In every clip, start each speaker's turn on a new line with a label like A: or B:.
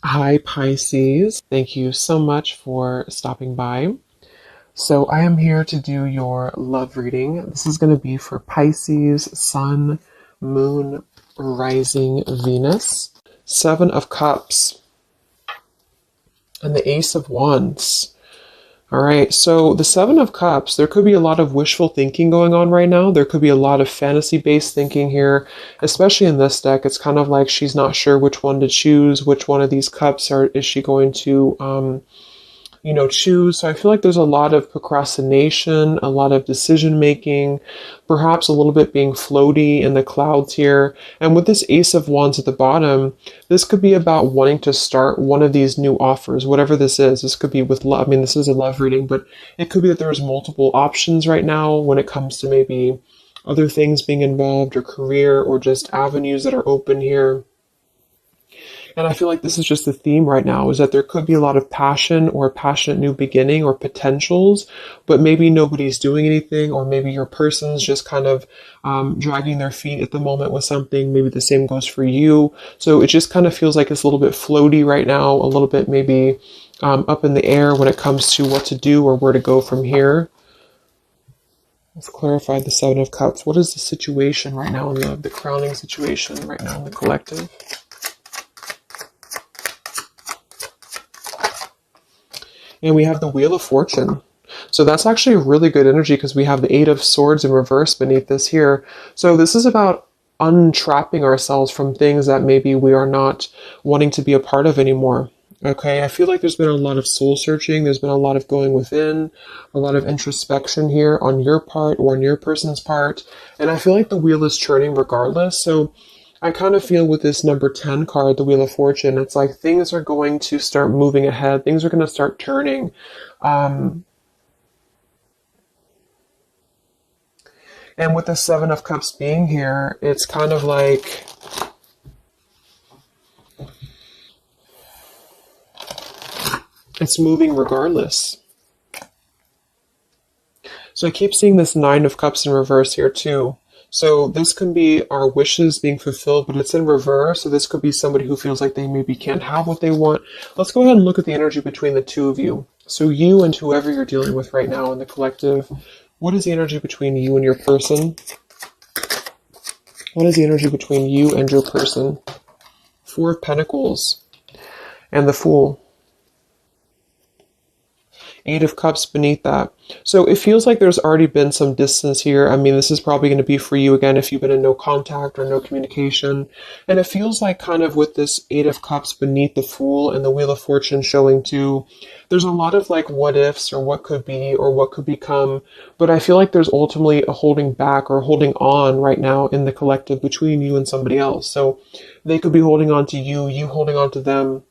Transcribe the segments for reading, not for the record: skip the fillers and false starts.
A: Hi, Pisces. Thank you so much for stopping by. So, I am here to do your love reading. This is going to be for Pisces, Sun, Moon, Rising, Venus, Seven of Cups, and the Ace of Wands. All right, so the Seven of Cups, there could be a lot of wishful thinking going on right now. There could be a lot of fantasy based thinking here, especially in this deck. It's kind of like she's not sure which one to choose, which one of these cups is she going to choose. So I feel like there's a lot of procrastination, a lot of decision making, perhaps a little bit being floaty in the clouds here. And with this Ace of Wands at the bottom, this could be about wanting to start one of these new offers, whatever this is. This could be with love. I mean, this is a love reading, but it could be that there's multiple options right now when it comes to maybe other things being involved or career or just avenues that are open here. And I feel like this is just the theme right now is that there could be a lot of passion or a passionate new beginning or potentials, but maybe nobody's doing anything, or maybe your person's just kind of dragging their feet at the moment with something. Maybe the same goes for you. So it just kind of feels like it's a little bit floaty right now, a little bit maybe up in the air when it comes to what to do or where to go from here. Let's clarify the Seven of Cups. What is the situation right now in the crowning situation right now in the collective? And we have the Wheel of Fortune. So that's actually a really good energy because we have the Eight of Swords in reverse beneath this here. So this is about untrapping ourselves from things that maybe we are not wanting to be a part of anymore. Okay, I feel like there's been a lot of soul searching. There's been a lot of going within, a lot of introspection here on your part or on your person's part. And I feel like the wheel is turning regardless. So I kind of feel with this number 10 card, the Wheel of Fortune, it's like things are going to start moving ahead. Things are going to start turning. Um, and with the Seven of Cups being here, it's kind of like it's moving regardless. So I keep seeing this Nine of Cups in reverse here too. So this can be our wishes being fulfilled, but it's in reverse. So this could be somebody who feels like they maybe can't have what they want. Let's go ahead and look at the energy between the two of you. So you and whoever you're dealing with right now in the collective, what is the energy between you and your person? What is the energy between you and your person? Four of Pentacles and the Fool. Eight of Cups beneath that. So it feels like there's already been some distance here. I mean, this is probably going to be for you again if you've been in no contact or no communication. And it feels like kind of with this Eight of Cups beneath the Fool and the Wheel of Fortune showing too, there's a lot of like what ifs or what could be or what could become. But I feel like there's ultimately a holding back or holding on right now in the collective between you and somebody else. So they could be holding on to you, you holding on to them.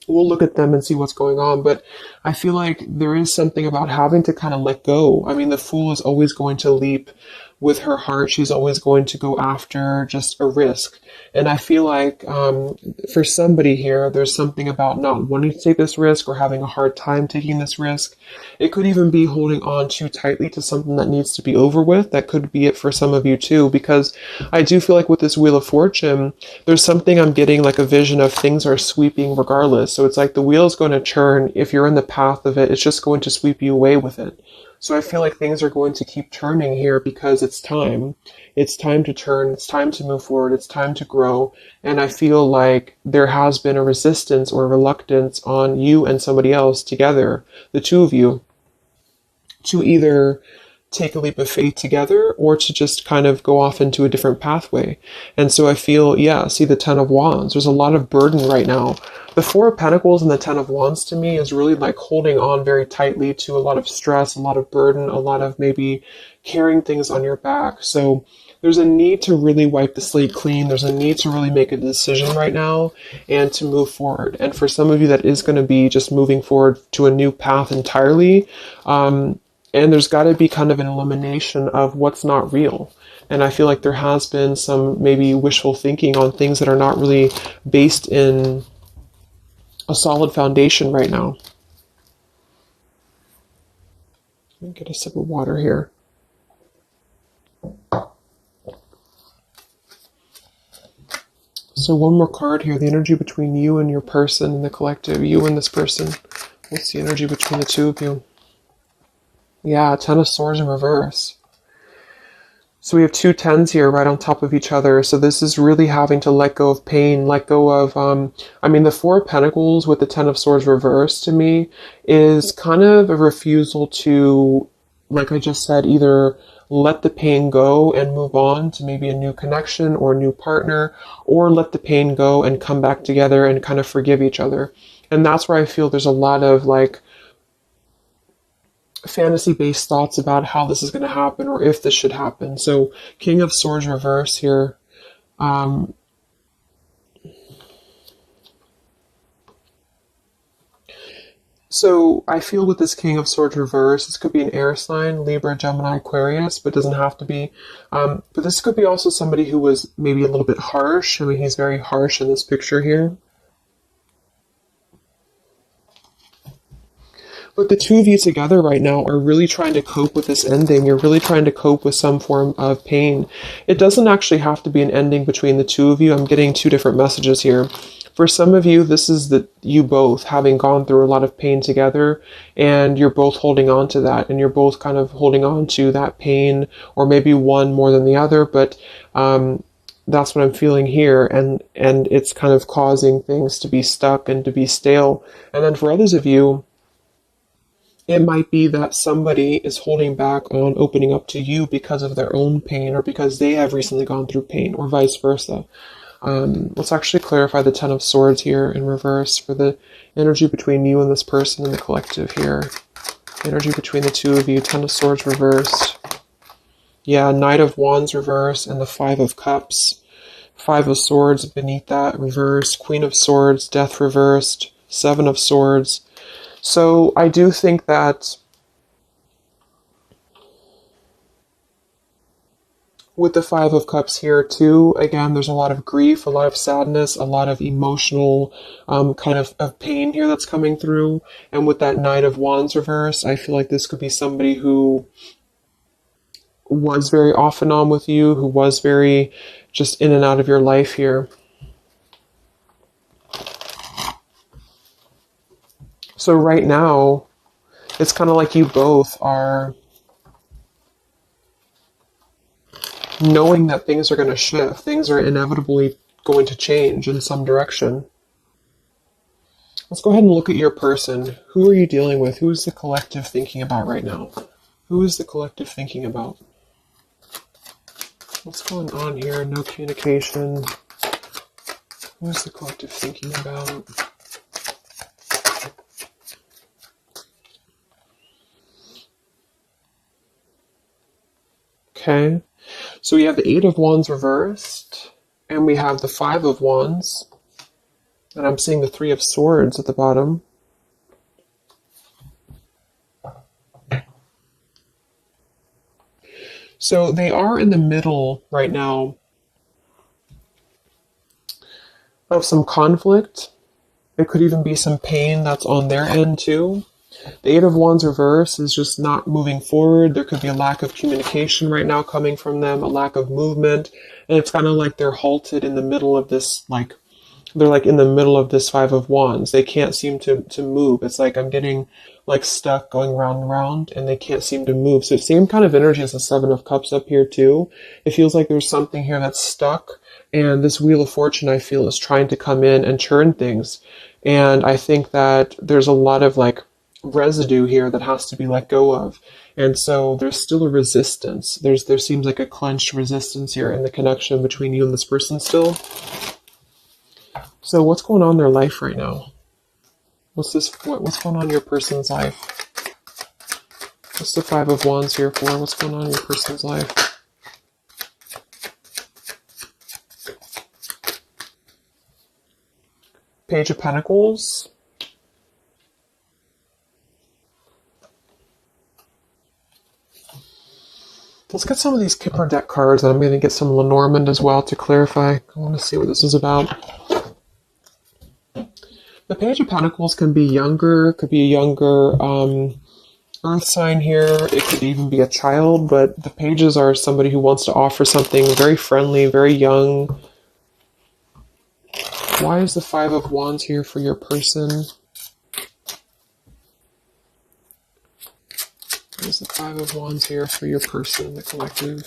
A: We'll look at them and see what's going on. But I feel like there is something about having to kind of let go. I mean, the Fool is always going to leap with her heart. She's always going to go after just a risk. And I feel like for somebody here, there's something about not wanting to take this risk or having a hard time taking this risk. It could even be holding on too tightly to something that needs to be over with. That could be it for some of you too, because I do feel like with this Wheel of Fortune, there's something I'm getting like a vision of things are sweeping regardless. So it's like the wheel is going to turn. If you're in the path of it, it's just going to sweep you away with it. So I feel like things are going to keep turning here because it's time. It's time to turn. It's time to move forward. It's time to grow. And I feel like there has been a resistance or a reluctance on you and somebody else together, the two of you, to either take a leap of faith together or to just kind of go off into a different pathway. And so I feel, yeah, see the Ten of Wands. There's a lot of burden right now. The Four of Pentacles and the Ten of Wands to me is really like holding on very tightly to a lot of stress, a lot of burden, a lot of maybe carrying things on your back. So there's a need to really wipe the slate clean. There's a need to really make a decision right now and to move forward. And for some of you, that is going to be just moving forward to a new path entirely. And there's got to be kind of an elimination of what's not real. And I feel like there has been some maybe wishful thinking on things that are not really based in a solid foundation right now. Let me get a sip of water here. So one more card here, the energy between you and your person and the collective, you and this person. What's the energy between the two of you? Yeah, Ten of Swords in reverse. So we have two tens here right on top of each other. So this is really having to let go of pain, let go of, I mean, the Four of Pentacles with the Ten of Swords reversed to me is kind of a refusal to, like I just said, either let the pain go and move on to maybe a new connection or a new partner, or let the pain go and come back together and kind of forgive each other. And that's where I feel there's a lot of like fantasy-based thoughts about how this is going to happen or if this should happen. So King of Swords reverse here. So I feel with this King of Swords reverse, this could be an air sign, Libra, Gemini, Aquarius, but doesn't have to be. But this could be also somebody who was maybe a little bit harsh. I mean, he's very harsh in this picture here. But the two of you together right now are really trying to cope with this ending. You're really trying to cope with some form of pain. It doesn't actually have to be an ending between the two of you. I'm getting two different messages here. For some of you, this is you both having gone through a lot of pain together, and you're both holding on to that, and you're both kind of holding on to that pain, or maybe one more than the other, but that's what I'm feeling here, and it's kind of causing things to be stuck and to be stale. And then for others of you, it might be that somebody is holding back on opening up to you because of their own pain or because they have recently gone through pain, or vice versa. Let's actually clarify the Ten of Swords here in reverse for the energy between you and this person and the collective here. Energy between the two of you, Ten of Swords reversed. Yeah, Knight of Wands reversed and the Five of Cups. Five of Swords beneath that reversed. Queen of Swords, Death reversed. Seven of Swords. So I do think that with the Five of Cups here too, again, there's a lot of grief, a lot of sadness, a lot of emotional kind of pain here that's coming through. And with that Knight of Wands reverse, I feel like this could be somebody who was very off and on with you, who was very just in and out of your life here. So right now, it's kind of like you both are knowing that things are going to shift. Things are inevitably going to change in some direction. Let's go ahead and look at your person. Who are you dealing with? Who is the collective thinking about right now? Who is the collective thinking about? What's going on here? No communication. Who is the collective thinking about? Okay, so we have the Eight of Wands reversed, and we have the Five of Wands, and I'm seeing the Three of Swords at the bottom. So they are in the middle right now of some conflict. It could even be some pain that's on their end too. The Eight of Wands reverse is just not moving forward. There could be a lack of communication right now coming from them, a lack of movement. And it's kind of like they're halted in the middle of this, like, they're like in the middle of this Five of Wands. They can't seem to move. It's like I'm getting like stuck going round and round and they can't seem to move. So same kind of energy as the Seven of Cups up here too. It feels like there's something here that's stuck. And this Wheel of Fortune, I feel, is trying to come in and churn things. And I think that there's a lot of like residue here that has to be let go of. And so there's still a resistance. There seems like a clenched resistance here in the connection between you and this person still. So what's going on in their life right now? What's going on in your person's life? What's the Five of Wands here for? What's going on in your person's life? Page of Pentacles. Let's get some of these Kipper deck cards, and I'm going to get some Lenormand as well to clarify. I want to see what this is about. The Page of Pentacles can be younger, could be a younger earth sign here. It could even be a child, but the pages are somebody who wants to offer something very friendly, very young. Why is the Five of Wands here for your person? Why is the Five of Wands here for your person, the collective?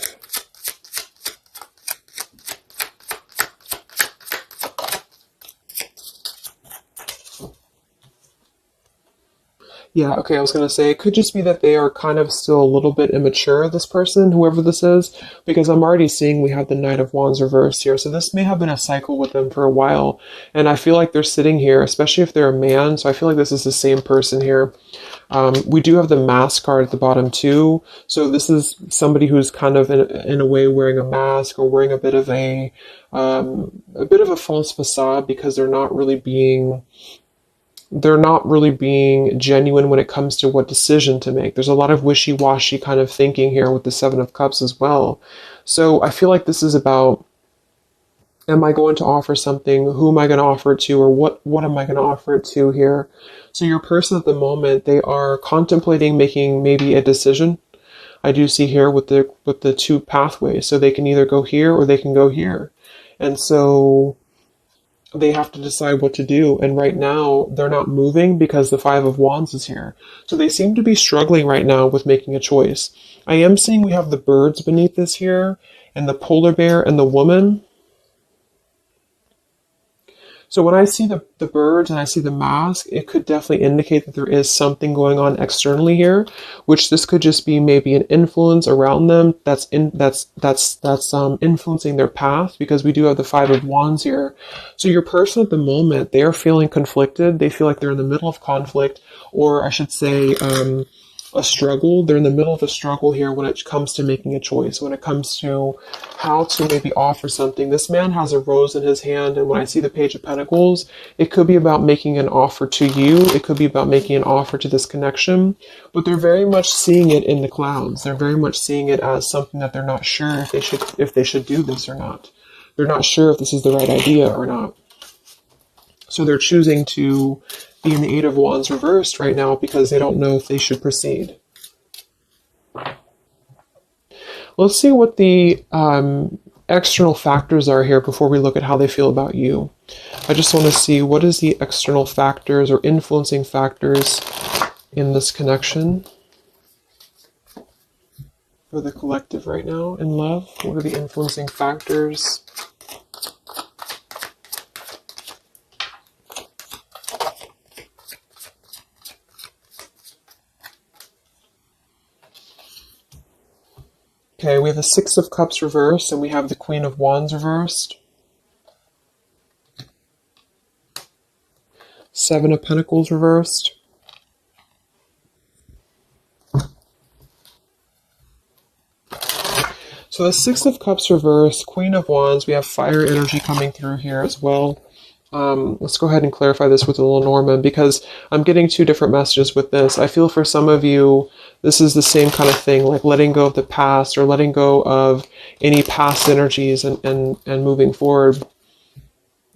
A: Yeah, okay, I was going to say, it could just be that they are kind of still a little bit immature, this person, whoever this is, because I'm already seeing we have the Knight of Wands reversed here, so this may have been a cycle with them for a while, and I feel like they're sitting here, especially if they're a man, so I feel like this is the same person here. We do have the mask card at the bottom too, so this is somebody who's kind of in a way wearing a mask or wearing a bit of a false facade because they're not really being genuine when it comes to what decision to make. There's a lot of wishy-washy kind of thinking here with the Seven of Cups as well. So I feel like this is about, am I going to offer something? Who am I going to offer it to? Or what am I going to offer it to here? So your person at the moment, they are contemplating making maybe a decision. I do see here with the two pathways. So they can either go here or they can go here. And so they have to decide what to do. And right now, they're not moving because the Five of Wands is here. So they seem to be struggling right now with making a choice. I am seeing we have the birds beneath this here, and the polar bear and the woman. So when I see the birds and I see the mask, it could definitely indicate that there is something going on externally here, which this could just be maybe an influence around them that's influencing their path, because we do have the Five of Wands here. So your person at the moment, they are feeling conflicted. They feel like they're in the middle of conflict, or I should say, a struggle. They're in the middle of a struggle here when it comes to making a choice, when it comes to how to maybe offer something. This man has a rose in his hand, and when I see the Page of Pentacles, it could be about making an offer to you. It could be about making an offer to this connection, but they're very much seeing it in the clouds. They're very much seeing it as something that they're not sure if they should do this or not. They're not sure if this is the right idea or not. So they're choosing to be in the Eight of Wands reversed right now because they don't know if they should proceed. Let's see what the external factors are here before we look at how they feel about you. I just want to see, what is the external factors or influencing factors in this connection for the collective right now in love? What are the influencing factors? Okay, we have the Six of Cups reversed, and we have the Queen of Wands reversed. Seven of Pentacles reversed. So the Six of Cups reversed, Queen of Wands, we have fire energy coming through here as well. Let's go ahead and clarify this with a little Norman, because I'm getting two different messages with this. I feel for some of you, this is the same kind of thing, like letting go of the past or letting go of any past energies and moving forward.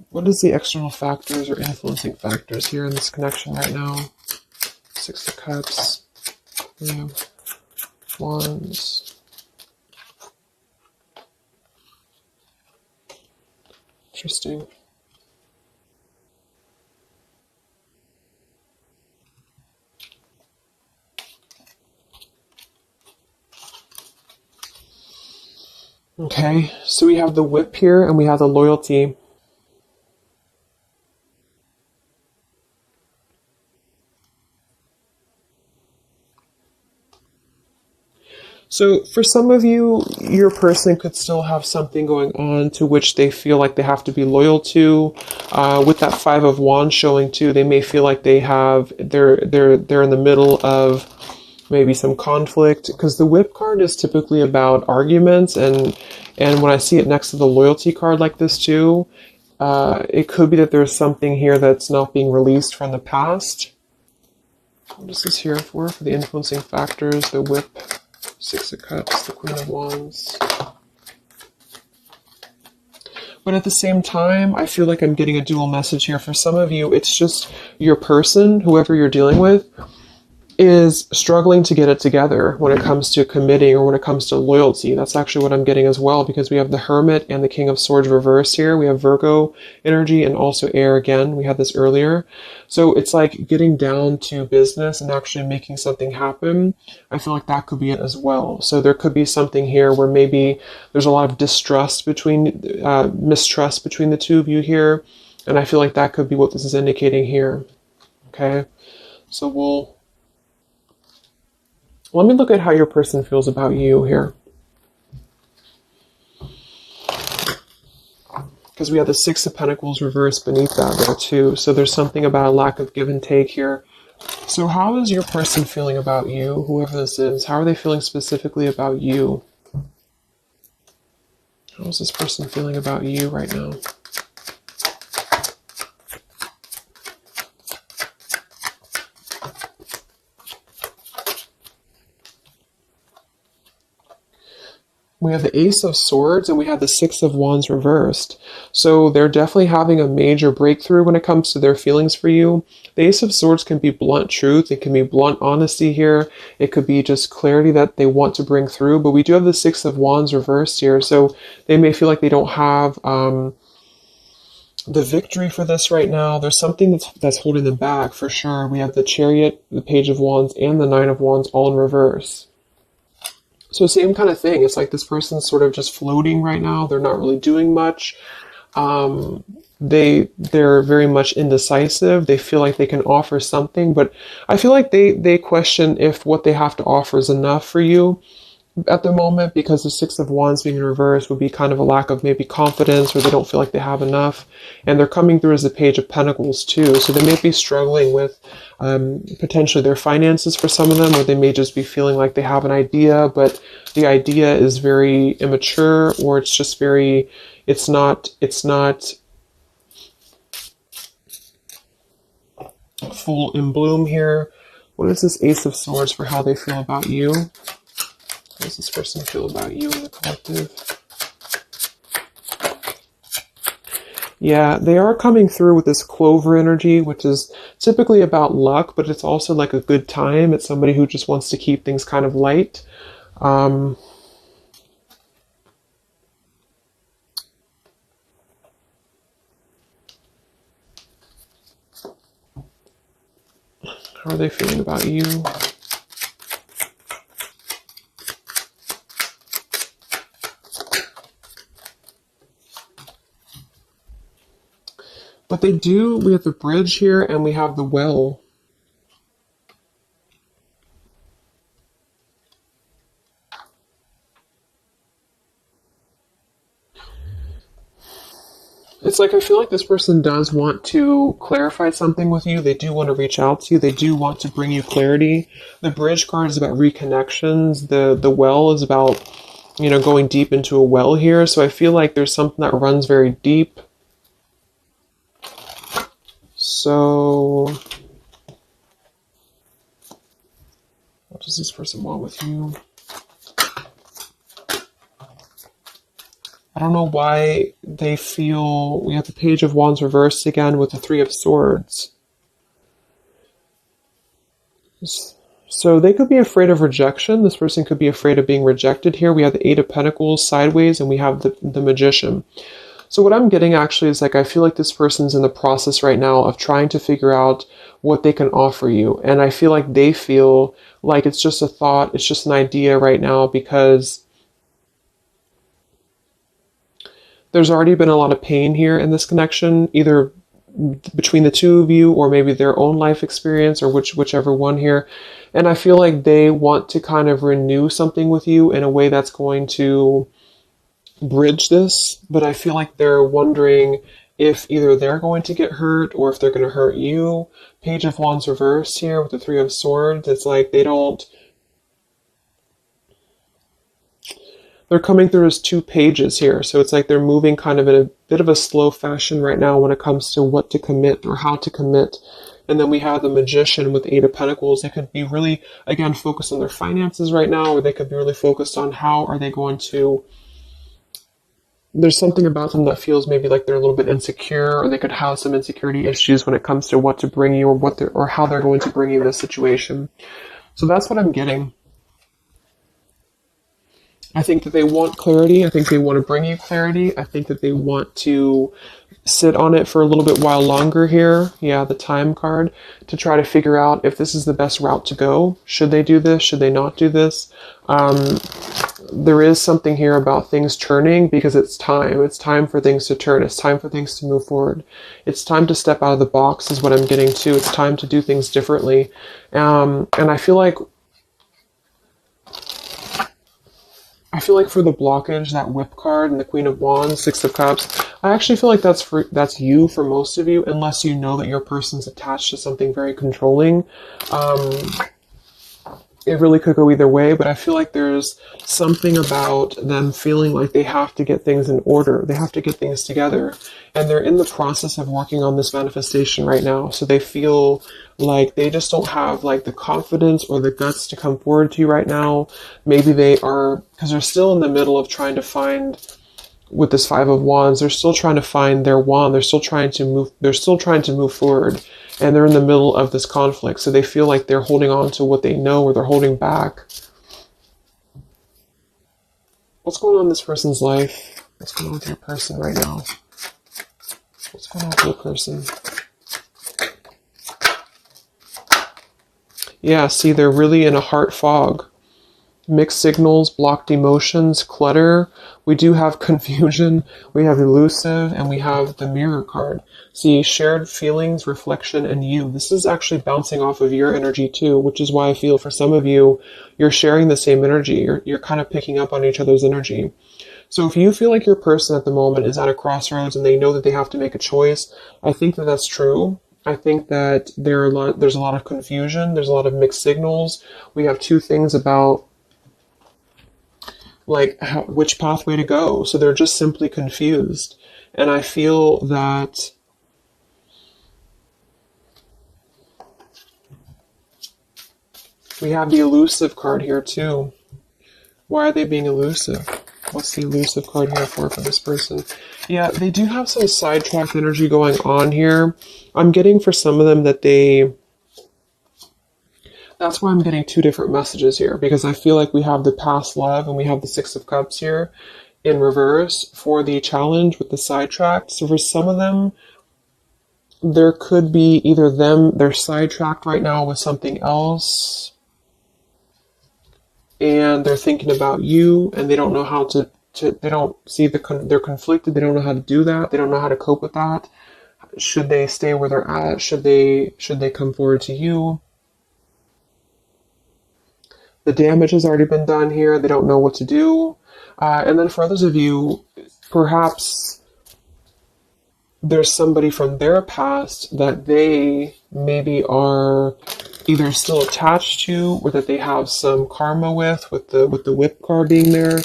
A: What is the external factors or influencing factors here in this connection right now? Six of Cups, Wands. Interesting. Okay, so we have the Whip here and we have the Loyalty. So for some of you, your person could still have something going on to which they feel like they have to be loyal to. With that Five of Wands showing too, they may feel like they're in the middle of maybe some conflict, because the Whip card is typically about arguments, and when I see it next to the Loyalty card like this too, it could be that there's something here that's not being released from the past. What is this here for the influencing factors? The Whip, Six of Cups, the Queen of Wands. But at the same time, I feel like I'm getting a dual message here. For some of you, it's just your person, whoever you're dealing with. is struggling to get it together when it comes to committing or when it comes to loyalty. That's actually what I'm getting as well, because we have the Hermit and the King of Swords reversed here. We have Virgo energy and also air again. We had this earlier. So it's like getting down to business and actually making something happen. I feel like that could be it as well. So there could be something here where maybe there's a lot of mistrust between the two of you here. And I feel like that could be what this is indicating here. Okay. So let me look at how your person feels about you here. Because we have the Six of Pentacles reversed beneath that there too. So there's something about a lack of give and take here. So how is your person feeling about you, whoever this is? How are they feeling specifically about you? How is this person feeling about you right now? We have the Ace of Swords and we have the Six of Wands reversed. So they're definitely having a major breakthrough when it comes to their feelings for you. The Ace of Swords can be blunt truth. It can be blunt honesty here. It could be just clarity that they want to bring through. But we do have the Six of Wands reversed here. So they may feel like they don't have the victory for this right now. There's something that's holding them back for sure. We have the Chariot, the Page of Wands, and the Nine of Wands all in reverse. So same kind of thing. It's like this person's sort of just floating right now. They're not really doing much. They're very much indecisive. They feel like they can offer something, but I feel like they question if what they have to offer is enough for you at the moment, because the Six of Wands being in reverse would be kind of a lack of maybe confidence, or they don't feel like they have enough. And they're coming through as the Page of Pentacles too. So they may be struggling with potentially their finances for some of them, or they may just be feeling like they have an idea, but the idea is very immature, or it's just very, it's not full in bloom here. What is this Ace of Swords for how they feel about you? How does this person feel about you in the collective? Yeah, they are coming through with this Clover energy, which is typically about luck, but it's also like a good time. It's somebody who just wants to keep things kind of light. How are they feeling about you? But we have the Bridge here and we have the Well. It's like, I feel like this person does want to clarify something with you. They do want to reach out to you. They do want to bring you clarity. The Bridge card is about reconnections. The Well is about, going deep into a well here. So I feel like there's something that runs very deep. So, what does this person want with you? I don't know why they feel, we have the Page of Wands reversed again with the Three of Swords. So they could be afraid of rejection. This person could be afraid of being rejected here. We have the Eight of Pentacles sideways and we have the Magician. So what I'm getting actually is like, I feel like this person's in the process right now of trying to figure out what they can offer you. And I feel like they feel like it's just a thought, it's just an idea right now, because there's already been a lot of pain here in this connection, either between the two of you or maybe their own life experience, or whichever one here. And I feel like they want to kind of renew something with you in a way that's going to bridge this, but I feel like they're wondering if either they're going to get hurt or if they're going to hurt you. Page of Wands reversed here with the Three of Swords. It's like they're coming through as two pages here. So it's like they're moving kind of in a bit of a slow fashion right now when it comes to what to commit or how to commit. And then we have the Magician with Eight of Pentacles. They could be really, again, focused on their finances right now, or they could be really focused on how are they going to, there's something about them that feels maybe like they're a little bit insecure, or they could have some insecurity issues when it comes to what to bring you, or how they're going to bring you this situation. So that's what I'm getting. I think that they want clarity. I think they want to bring you clarity. I think that they want to sit on it for a little bit while longer here. Yeah, the time card, to try to figure out if this is the best route to go. Should they do this? Should they not do this? There is something here about things turning because it's time. It's time for things to turn. It's time for things to move forward. It's time to step out of the box is what I'm getting to. It's time to do things differently. And I feel like for the blockage, that Whip card and the Queen of Wands, Six of Cups, I actually feel like that's you for most of you, unless you know that your person's attached to something very controlling. It really could go either way, but I feel like there's something about them feeling like they have to get things in order. They have to get things together. And they're in the process of working on this manifestation right now. So they feel like they just don't have like the confidence or the guts to come forward to you right now. Maybe they are, because they're still in the middle of trying to find, with this Five of Wands, they're still trying to find their wand. They're still trying to move forward. And they're in the middle of this conflict. So they feel like they're holding on to what they know, or they're holding back. What's going on in this person's life? What's going on with your person right now? What's going on with your person? Yeah, see, they're really in a heart fog. Mixed signals, blocked emotions, clutter. We do have confusion. We have elusive, and we have the Mirror card. See, shared feelings, reflection, and you. This is actually bouncing off of your energy too, which is why I feel for some of you, you're sharing the same energy. You're kind of picking up on each other's energy. So if you feel like your person at the moment is at a crossroads and they know that they have to make a choice, I think that that's true. I think that there's a lot of confusion. There's a lot of mixed signals. We have two things about which pathway to go. So they're just simply confused. And I feel that we have the elusive card here too. Why are they being elusive? What's the elusive card here for this person? Yeah, they do have some sidetracked energy going on here. I'm getting for some of them that that's why I'm getting two different messages here, because I feel like we have the past love and we have the Six of Cups here in reverse for the challenge with the sidetracked. So for some of them, there could be either they're sidetracked right now with something else, and they're thinking about you, and they don't know how to they don't see they're conflicted. They don't know how to do that. They don't know how to cope with that. Should they stay where they're at? Should they come forward to you? The damage has already been done here. They don't know what to do. And then for others of you, perhaps there's somebody from their past that they maybe are either still attached to, or that they have some karma with the Whip card being there.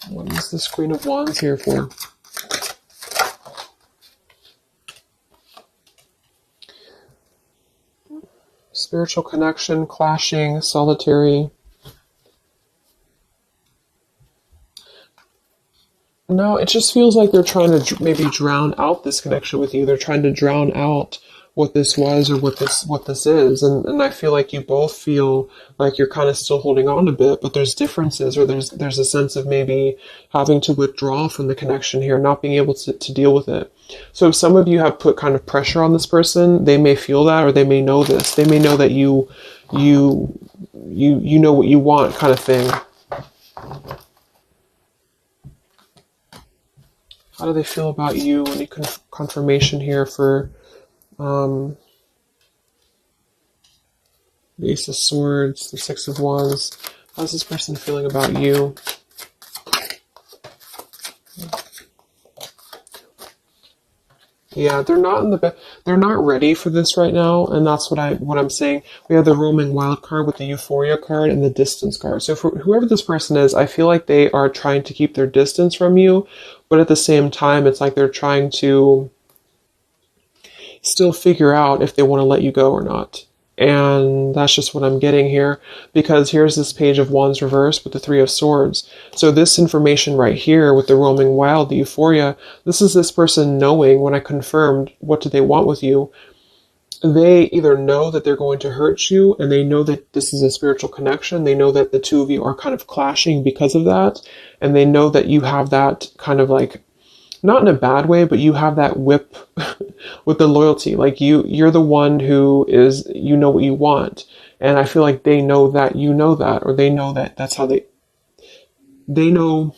A: What is this Queen of Wands here for? Spiritual connection, clashing, solitary. No, it just feels like they're trying to maybe drown out this connection with you. They're trying to drown out what this was or what this is. And I feel like you both feel like you're kind of still holding on a bit, but there's differences, or there's a sense of maybe having to withdraw from the connection here, not being able to deal with it. So if some of you have put kind of pressure on this person, they may feel that, or they may know this. They may know that you know what you want, kind of thing. How do they feel about you? Any confirmation here for the Ace of Swords, the Six of Wands? How's this person feeling about you? Yeah, they're not ready for this right now, and that's what I'm saying. We have the roaming wild card with the Euphoria card and the distance card. So for whoever this person is, I feel like they are trying to keep their distance from you, but at the same time, it's like they're trying to still figure out if they want to let you go or not. And that's just what I'm getting here, because here's this Page of Wands reversed with the Three of Swords. So this information right here with the roaming wild, the euphoria, this is this person knowing, when I confirmed what do they want with you, they either know that they're going to hurt you, and they know that this is a spiritual connection. They know that the two of you are kind of clashing because of that. And they know that you have that kind of like, not in a bad way, but you have that whip with the loyalty. Like you're the one who is, you know what you want. And I feel like they know that you know that, or they know that that's how they know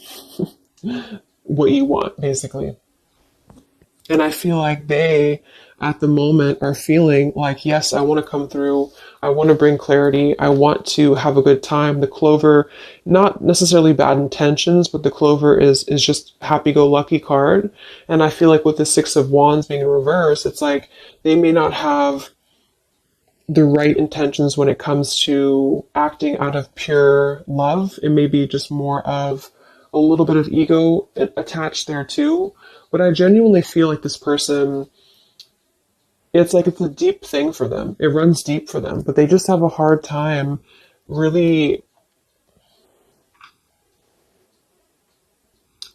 A: what you want, basically. And I feel like they, at the moment, are feeling like, yes, I want to come through. I want to bring clarity. I want to have a good time. The Clover, not necessarily bad intentions, but the Clover is just happy-go-lucky card. And I feel like with the Six of Wands being in reverse, it's like they may not have the right intentions when it comes to acting out of pure love. It may be just more of a little bit of ego attached there too. But I genuinely feel like this person, it's like it's a deep thing for them. It runs deep for them, but they just have a hard time really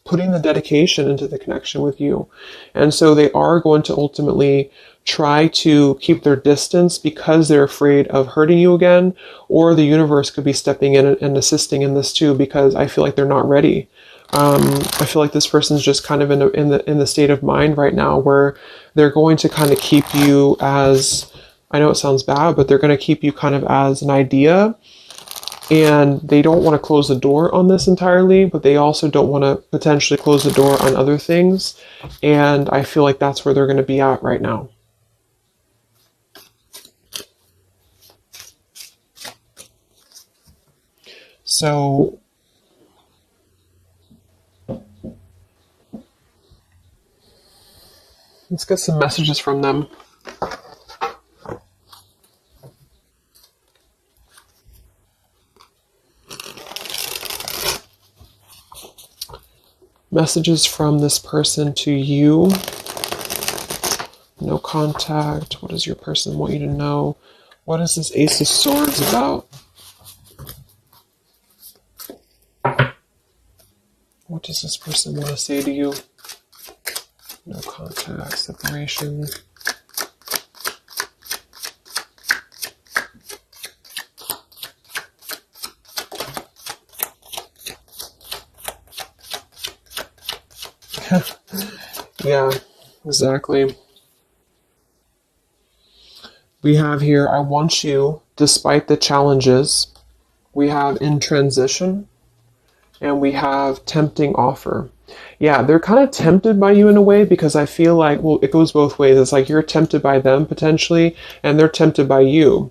A: putting the dedication into the connection with you. And so they are going to ultimately try to keep their distance because they're afraid of hurting you again, or the universe could be stepping in and assisting in this too, because I feel like they're not ready. I feel like this person's just kind of in the state of mind right now where they're going to kind of keep you as, I know it sounds bad, but they're going to keep you kind of as an idea. And they don't want to close the door on this entirely, but they also don't want to potentially close the door on other things. And I feel like that's where they're going to be at right now. So let's get some messages from them. Messages from this person to you. No contact. What does your person want you to know? What is this Ace of Swords about? What does this person want to say to you? No contact, separation. Yeah, exactly. We have here, I want you, despite the challenges. We have in transition, and we have tempting offer. Yeah, they're kind of tempted by you in a way, because I feel like, well, it goes both ways. It's like you're tempted by them potentially, and they're tempted by you.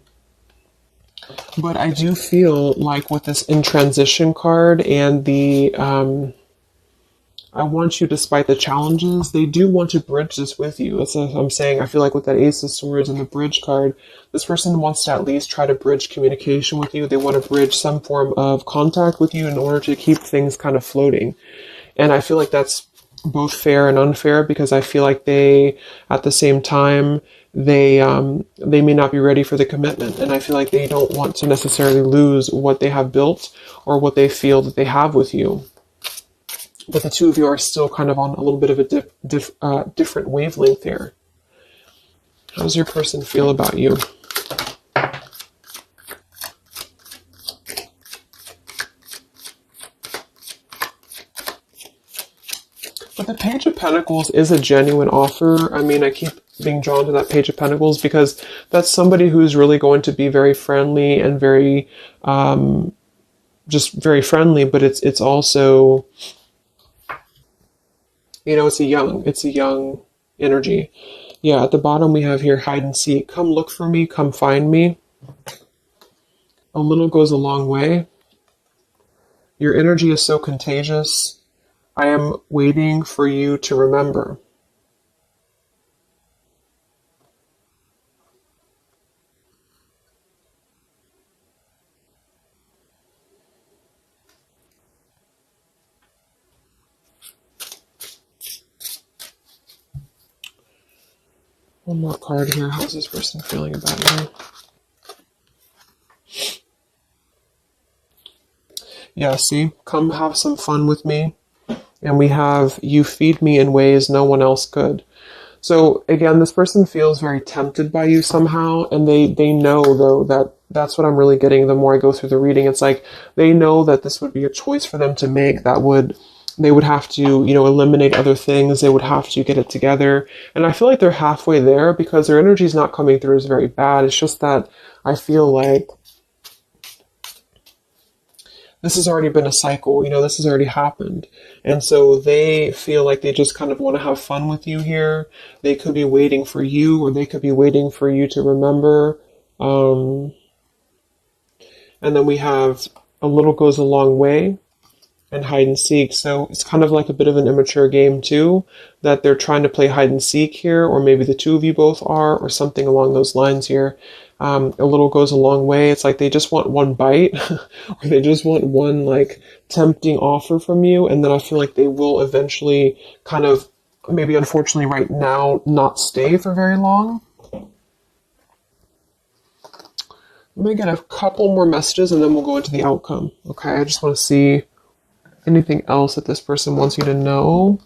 A: But I do feel like with this in transition card and the I want you despite the challenges, they do want to bridge this with you. That's what I'm saying. I feel like with that Ace of Swords and the bridge card, this person wants to at least try to bridge communication with you. They want to bridge some form of contact with you in order to keep things kind of floating. And I feel like that's both fair and unfair, because I feel like they, at the same time, they may not be ready for the commitment. And I feel like they don't want to necessarily lose what they have built or what they feel that they have with you. But the two of you are still kind of on a little bit of a different wavelength here. How does your person feel about you? But the Page of Pentacles is a genuine offer. I mean, I keep being drawn to that Page of Pentacles because that's somebody who's really going to be very friendly and very, just very friendly, but it's also, you know, it's a young energy. Yeah, at the bottom we have here, hide and seek. Come look for me, come find me. A little goes a long way. Your energy is so contagious. I am waiting for you to remember. One more card here. How's this person feeling about you? Yeah, see? Come have some fun with me. And we have, you feed me in ways no one else could. So again, this person feels very tempted by you somehow, and they know though that that's what I'm really getting the more I go through the reading. It's like they know that this would be a choice for them to make that would they would have to, eliminate other things. They would have to get it together. And I feel like they're halfway there because their energy is not coming through as very bad. It's just that I feel like this has already been a cycle, this has already happened. And so they feel like they just kind of want to have fun with you here. They could be waiting for you, or they could be waiting for you to remember. And then we have a little goes a long way and hide and seek. So it's kind of like a bit of an immature game too, that they're trying to play hide and seek here, or maybe the two of you both are, or something along those lines here. A little goes a long way. It's like they just want one bite, or they just want one like tempting offer from you, and then I feel like they will eventually kind of, maybe unfortunately right now, not stay for very long. I'm going to get a couple more messages and then we'll go into the outcome. Okay, I just want to see anything else that this person wants you to know.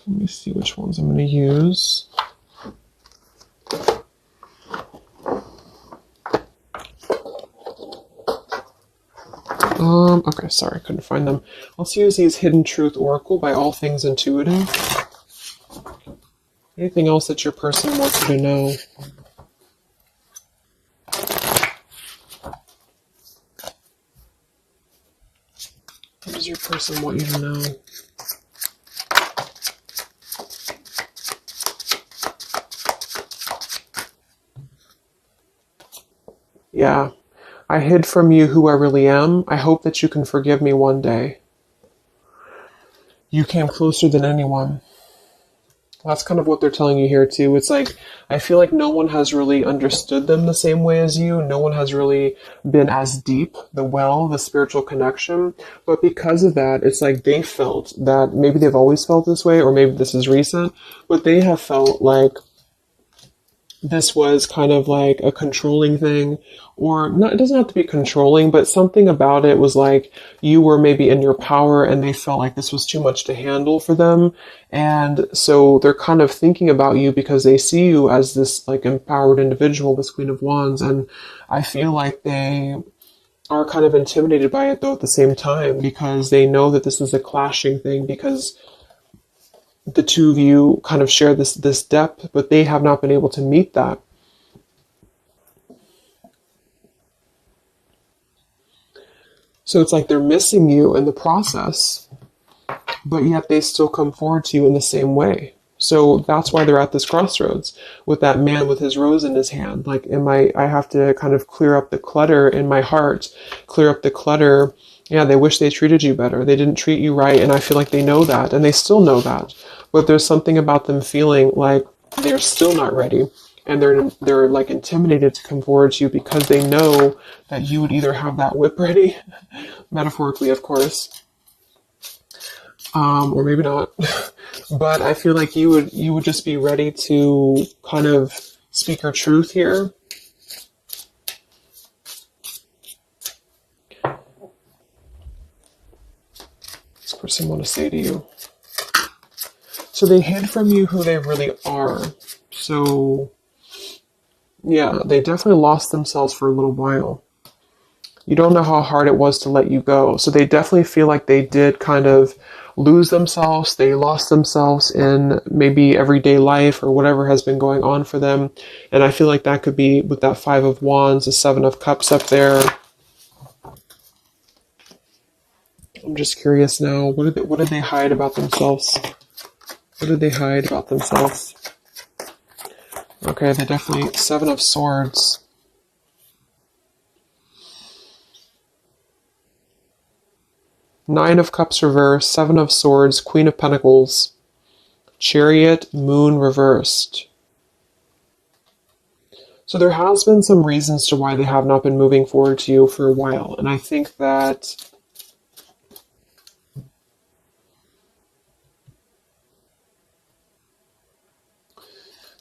A: Let me see which ones I'm going to use. Okay, sorry, I couldn't find them. Let's use these Hidden Truth Oracle by All Things Intuitive. Anything else that your person wants you to know? What does your person want you to know? Yeah. I hid from you who I really am. I hope that you can forgive me one day. You came closer than anyone. That's kind of what they're telling you here too. It's like, I feel like no one has really understood them the same way as you. No one has really been as deep, the spiritual connection. But because of that, it's like they felt that maybe they've always felt this way, or maybe this is recent, but they have felt like this was kind of like a controlling thing, or not, it doesn't have to be controlling, but something about it was like you were maybe in your power and they felt like this was too much to handle for them. And so they're kind of thinking about you because they see you as this like empowered individual, this Queen of Wands. And I feel like they are kind of intimidated by it though at the same time, because they know that this is a clashing thing, because the two of you kind of share this depth, but they have not been able to meet that. So it's like they're missing you in the process, but yet they still come forward to you in the same way. So that's why they're at this crossroads with that man with his rose in his hand. Like, I have to kind of clear up the clutter in my heart, clear up the clutter. Yeah, they wish they treated you better. They didn't treat you right. And I feel like they know that, and they still know that. But there's something about them feeling like they're still not ready. And they're like intimidated to come forward to you because they know that you would either have that whip ready, metaphorically, of course, or maybe not. But I feel like you would just be ready to kind of speak your truth here. This person want to say to you. So they hid from you who they really are. So yeah, they definitely lost themselves for a little while. You don't know how hard it was to let you go. So they definitely feel like they did kind of lose themselves. They lost themselves in maybe everyday life or whatever has been going on for them. And I feel like that could be with that Five of Wands, the Seven of Cups up there. I'm just curious now. What did they hide about themselves? What did they hide about themselves? Okay, they definitely... Seven of Swords. Nine of Cups reversed. Seven of Swords. Queen of Pentacles. Chariot. Moon reversed. So there has been some reasons to why they have not been moving forward to you for a while. And I think that...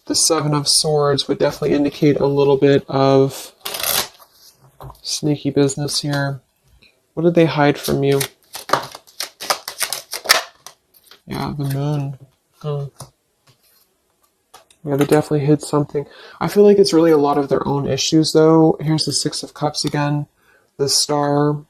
A: the Seven of Swords would definitely indicate a little bit of sneaky business here. What did they hide from you? Yeah, the moon. Oh. Yeah, they definitely hid something. I feel like it's really a lot of their own issues, though. Here's the Six of Cups again. The Star.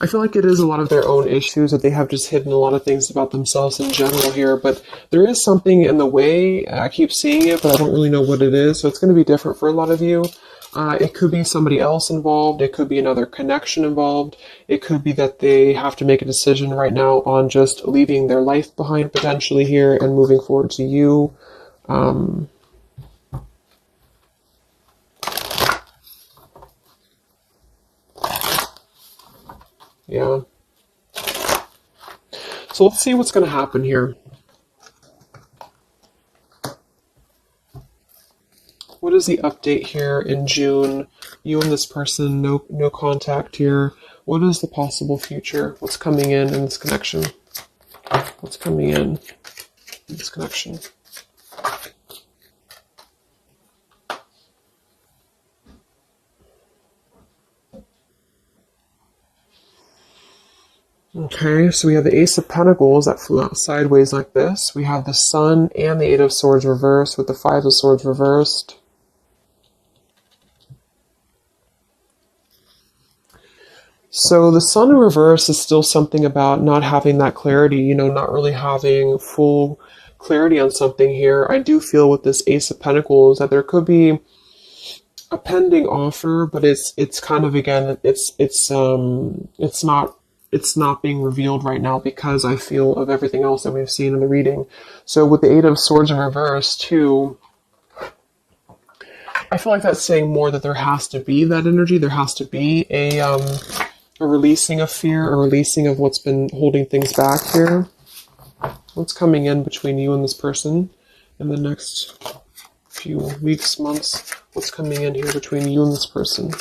A: I feel like it is a lot of their own issues that they have just hidden a lot of things about themselves in general here, but there is something in the way. I keep seeing it, but I don't really know what it is, so it's going to be different for a lot of you. It could be somebody else involved. It could be another connection involved. It could be that they have to make a decision right now on just leaving their life behind potentially here and moving forward to you. Yeah. So let's see what's going to happen here. What is the update here in June? You and this person, no contact here. What is the possible future? What's coming in this connection? What's coming in this connection? Okay, so we have the Ace of Pentacles that flew out sideways like this. We have the Sun and the Eight of Swords reversed with the Five of Swords reversed. So the Sun in reverse is still something about not having that clarity, you know, not really having full clarity on something here. I do feel with this Ace of Pentacles that there could be a pending offer, but it's kind of, again, it's not being revealed right now because I feel of everything else that we've seen in the reading. So with the Eight of Swords in reverse too, I feel like that's saying more that there has to be that energy. There has to be a releasing of fear, a releasing of what's been holding things back here. What's coming in between you and this person in the next few weeks, months? What's coming in here between you and this person?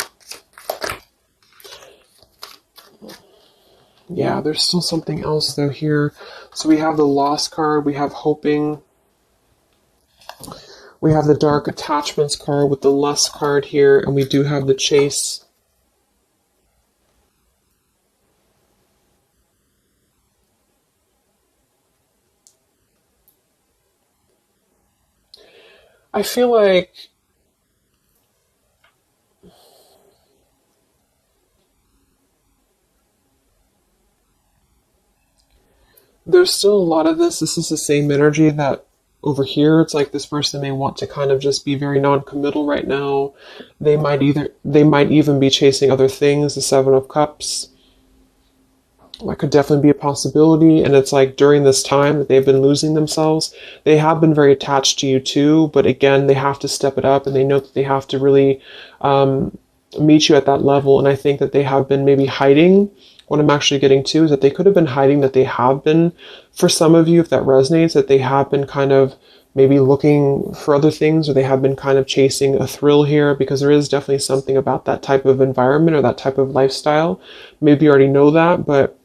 A: Yeah, there's still something else though here. So we have the Lost card, we have Hoping, we have the Dark Attachments card with the Lust card here, and we do have the Chase. I feel like there's still a lot of this. This is the same energy that over here, it's like this person may want to kind of just be very non-committal right now. They might even be chasing other things, the Seven of Cups. That could definitely be a possibility. And it's like during this time that they've been losing themselves, they have been very attached to you too. But again, they have to step it up and they know that they have to really meet you at that level. And I think that they have been maybe hiding. What I'm actually getting to is that they could have been hiding, that they have been, for some of you, if that resonates, that they have been kind of maybe looking for other things, or they have been kind of chasing a thrill here, because there is definitely something about that type of environment or that type of lifestyle. Maybe you already know that, but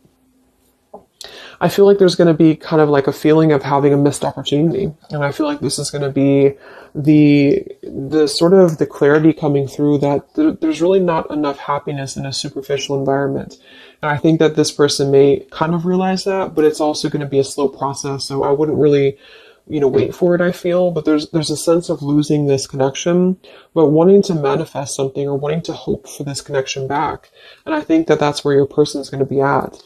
A: I feel like there's going to be kind of like a feeling of having a missed opportunity. And I feel like this is going to be the sort of the clarity coming through that there's really not enough happiness in a superficial environment. And I think that this person may kind of realize that, but it's also going to be a slow process. So I wouldn't really, wait for it, I feel. But there's a sense of losing this connection, but wanting to manifest something or wanting to hope for this connection back. And I think that that's where your person is going to be at.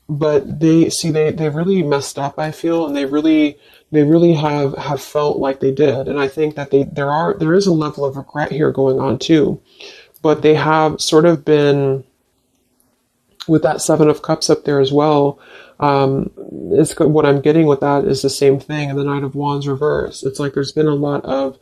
A: But they really messed up, I feel, and they really have felt like they did. And I think that there is a level of regret here going on too. But they have sort of been, with that Seven of Cups up there as well, what I'm getting with that is the same thing. And the Knight of Wands reverse. It's like there's been a lot of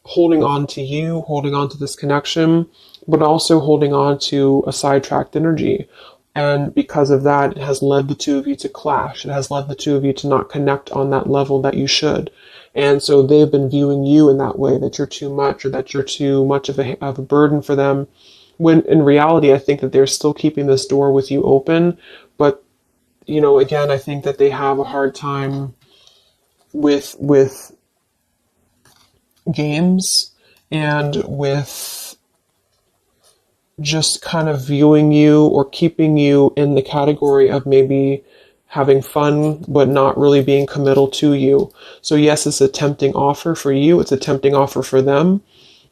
A: holding on to you, holding on to this connection, but also holding on to a sidetracked energy. And because of that, it has led the two of you to clash. It has led the two of you to not connect on that level that you should. And so they've been viewing you in that way, that you're too much, or that you're too much of a burden for them. When in reality, I think that they're still keeping this door with you open. But, again, I think that they have a hard time with games and with just kind of viewing you or keeping you in the category of maybe having fun, but not really being committal to you. So yes, it's a tempting offer for you. It's a tempting offer for them.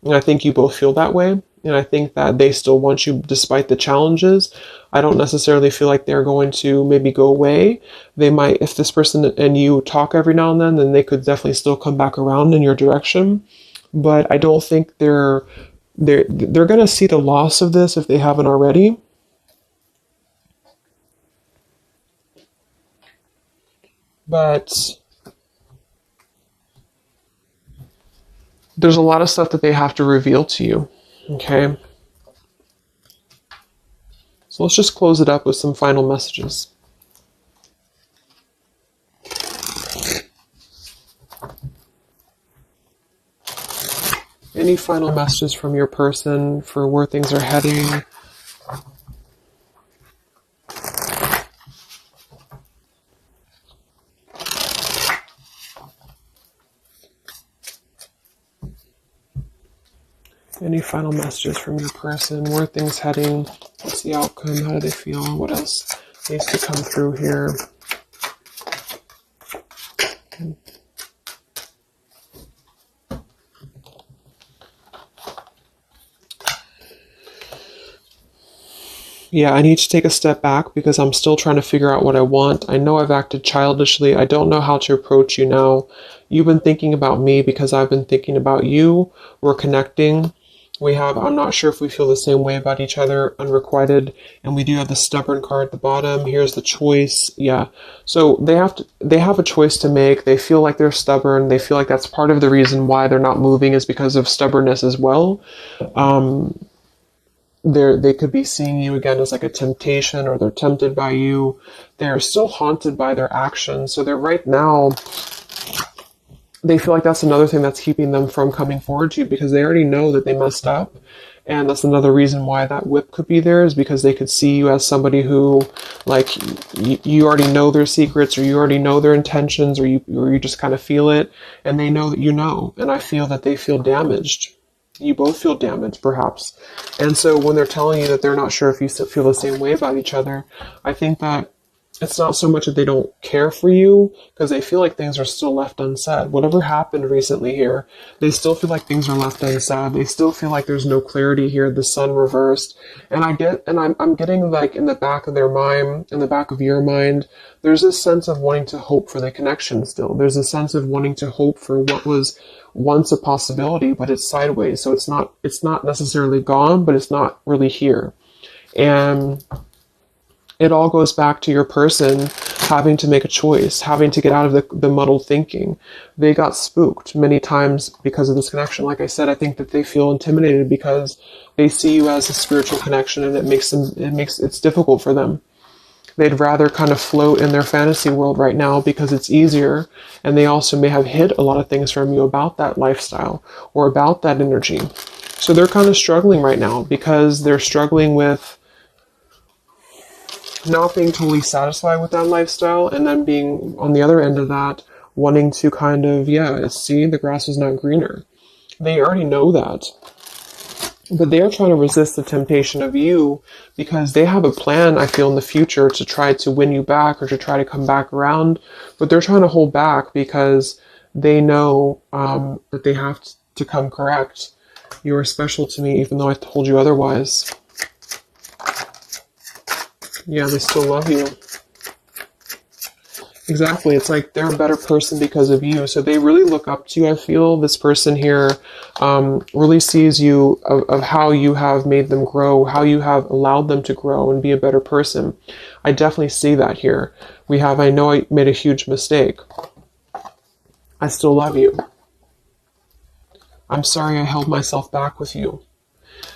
A: And I think you both feel that way. And I think that they still want you despite the challenges. I don't necessarily feel like they're going to maybe go away. They might, if this person and you talk every now and then they could definitely still come back around in your direction. But I don't think they're going to see the loss of this if they haven't already. But there's a lot of stuff that they have to reveal to you. Okay. So let's just close it up with some final messages. Any final messages from your person for where things are heading? Any final messages from your person? Where are things heading? What's the outcome? How do they feel? What else needs to come through here? Yeah, I need to take a step back because I'm still trying to figure out what I want. I know I've acted childishly. I don't know how to approach you now. You've been thinking about me because I've been thinking about you. We're connecting. I'm not sure if we feel the same way about each other, unrequited, and we do have the stubborn card at the bottom. Here's the choice. Yeah. So they have a choice to make. They feel like they're stubborn. They feel like that's part of the reason why they're not moving is because of stubbornness as well. They could be seeing you again as like a temptation, or they're tempted by you. They're still haunted by their actions. So they're right now, they feel like that's another thing that's keeping them from coming forward to you because they already know that they messed up. And that's another reason why that whip could be there, is because they could see you as somebody who, like, you already know their secrets, or you already know their intentions, or you just kind of feel it, and they know that you know. And I feel that they feel damaged. You both feel damaged, perhaps. And so when they're telling you that they're not sure if you feel the same way about each other, I think that it's not so much that they don't care for you, because they feel like things are still left unsaid. Whatever happened recently here, they still feel like things are left unsaid. They still feel like there's no clarity here. The sun reversed. And I'm getting, like, in the back of their mind, in the back of your mind, there's this sense of wanting to hope for the connection still. There's a sense of wanting to hope for what was once a possibility, but it's sideways. So it's not necessarily gone, but it's not really here. And it all goes back to your person having to make a choice, having to get out of the muddled thinking. They got spooked many times because of this connection. Like I said, I think that they feel intimidated because they see you as a spiritual connection, and it's difficult for them. They'd rather kind of float in their fantasy world right now because it's easier, and they also may have hid a lot of things from you about that lifestyle or about that energy. So they're kind of struggling right now because they're struggling with not being totally satisfied with that lifestyle, and then being on the other end of that, wanting to kind of, see the grass is not greener. They already know that. But they are trying to resist the temptation of you because they have a plan, I feel, in the future to try to win you back or to try to come back around. But they're trying to hold back because they know that they have to come correct. You are special to me, even though I told you otherwise. Yeah, they still love you. Exactly. It's like they're a better person because of you. So they really look up to you. I feel this person here really sees you of how you have made them grow, how you have allowed them to grow and be a better person. I definitely see that here. I know I made a huge mistake. I still love you. I'm sorry I held myself back with you.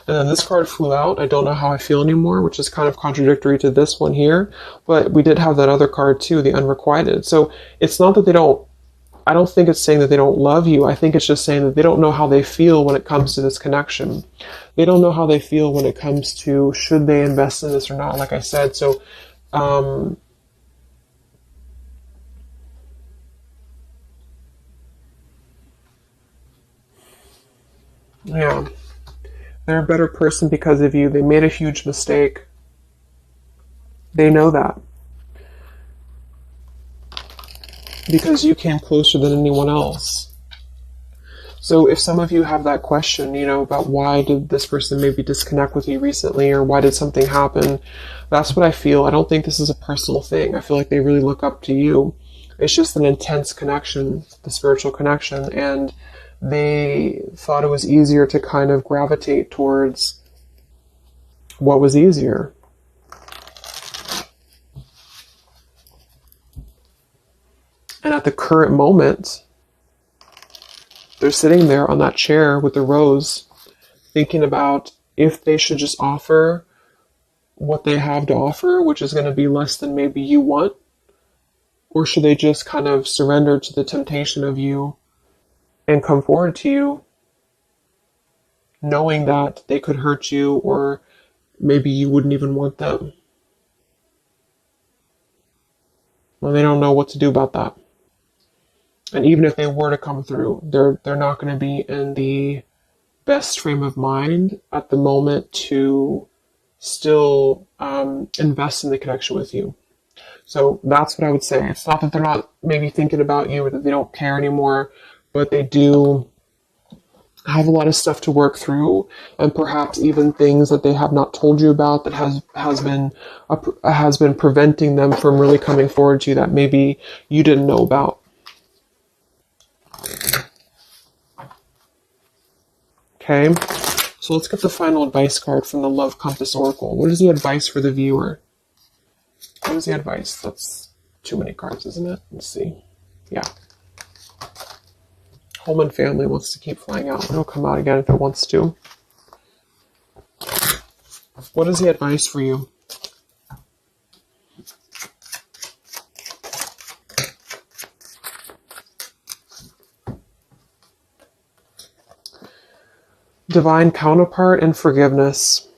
A: And then this card flew out. I don't know how I feel anymore, which is kind of contradictory to this one here. But we did have that other card too, the unrequited. So it's not that I don't think it's saying that they don't love you. I think it's just saying that they don't know how they feel when it comes to this connection. They don't know how they feel when it comes to should they invest in this or not, like I said. So, yeah. They're a better person because of you. They made a huge mistake. They know that. Because you came closer than anyone else. So if some of you have that question, about why did this person maybe disconnect with you recently, or why did something happen, that's what I feel. I don't think this is a personal thing. I feel like they really look up to you. It's just an intense connection, the spiritual connection, and they thought it was easier to kind of gravitate towards what was easier. And at the current moment, they're sitting there on that chair with the rose, thinking about if they should just offer what they have to offer, which is going to be less than maybe you want, or should they just kind of surrender to the temptation of you and come forward to you, knowing that they could hurt you, or maybe you wouldn't even want them. Well, they don't know what to do about that. And even if they were to come through, they're not going to be in the best frame of mind at the moment to still invest in the connection with you. So that's what I would say. It's not that they're not maybe thinking about you or that they don't care anymore, but they do have a lot of stuff to work through, and perhaps even things that they have not told you about that has been preventing them from really coming forward to you that maybe you didn't know about. Okay, so let's get the final advice card from the Love Compass Oracle. What is the advice for the viewer? What is the advice? That's too many cards, isn't it? Let's see. Yeah. Home and family wants to keep flying out. It'll come out again if it wants to. What is the advice for you? Divine counterpart and forgiveness.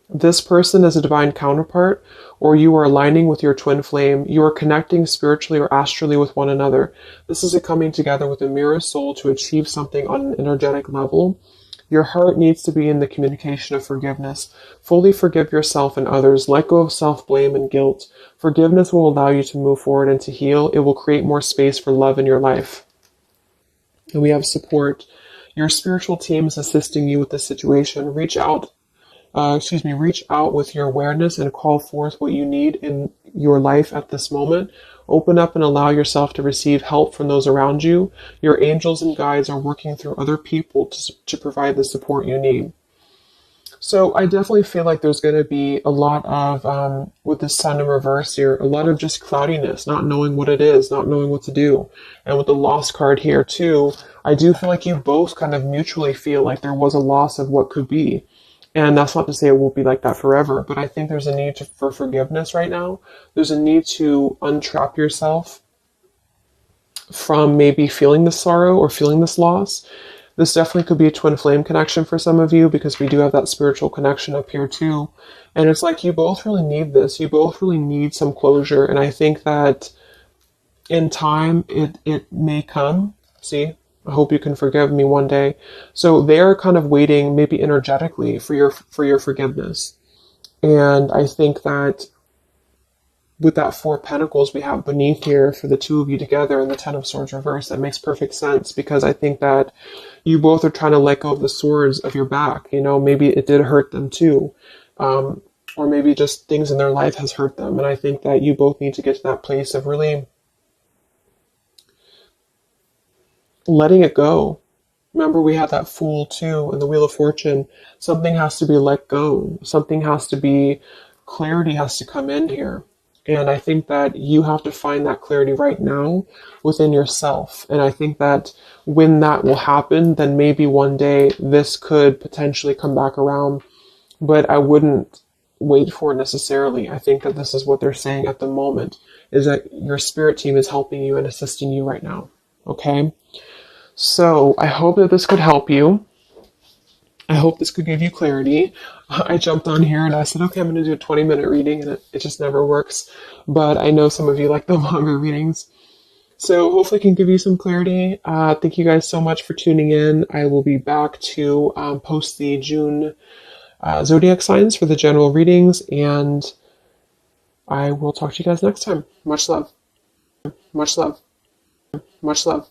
A: This person is a divine counterpart, or you are aligning with your twin flame. You are connecting spiritually or astrally with one another. This is a coming together with a mirror soul to achieve something on an energetic level. Your heart needs to be in the communication of forgiveness. Fully forgive yourself and others. Let go of self-blame and guilt. Forgiveness will allow you to move forward and to heal. It will create more space for love in your life. And we have support. Your spiritual team is assisting you with this situation. Reach out with your awareness and call forth what you need in your life at this moment. Open up and allow yourself to receive help from those around you. Your angels and guides are working through other people to provide the support you need. So I definitely feel like there's going to be a lot of, with the sun in reverse here, a lot of just cloudiness, not knowing what it is, not knowing what to do. And with the loss card here too, I do feel like you both kind of mutually feel like there was a loss of what could be. And that's not to say it won't be like that forever, but I think there's a need for forgiveness right now. There's a need to untrap yourself from maybe feeling this sorrow or feeling this loss. This definitely could be a twin flame connection for some of you, because we do have that spiritual connection up here too. And it's like you both really need this. You both really need some closure. And I think that in time, it may come. See? I hope you can forgive me one day. So they're kind of waiting, maybe energetically, for your forgiveness. And I think that with that Four of Pentacles we have beneath here for the two of you together and the Ten of Swords reversed, that makes perfect sense, because I think that you both are trying to let go of the swords of your back. Maybe it did hurt them too. Or maybe just things in their life has hurt them. And I think that you both need to get to that place of really letting it go. Remember, we had that Fool too in the Wheel of Fortune. Something has to be let go. Something has to be, clarity has to come in here. And I think that you have to find that clarity right now within yourself. And I think that when that will happen, then maybe one day this could potentially come back around. But I wouldn't wait for it necessarily. I think that this is what they're saying at the moment, is that your spirit team is helping you and assisting you right now. Okay? So I hope that this could help you. I hope this could give you clarity. I jumped on here and I said, okay, I'm going to do a 20-minute reading, and it just never works. But I know some of you like the longer readings. So hopefully I can give you some clarity. Thank you guys so much for tuning in. I will be back to post the June zodiac signs for the general readings, and I will talk to you guys next time. Much love. Much love. Much love.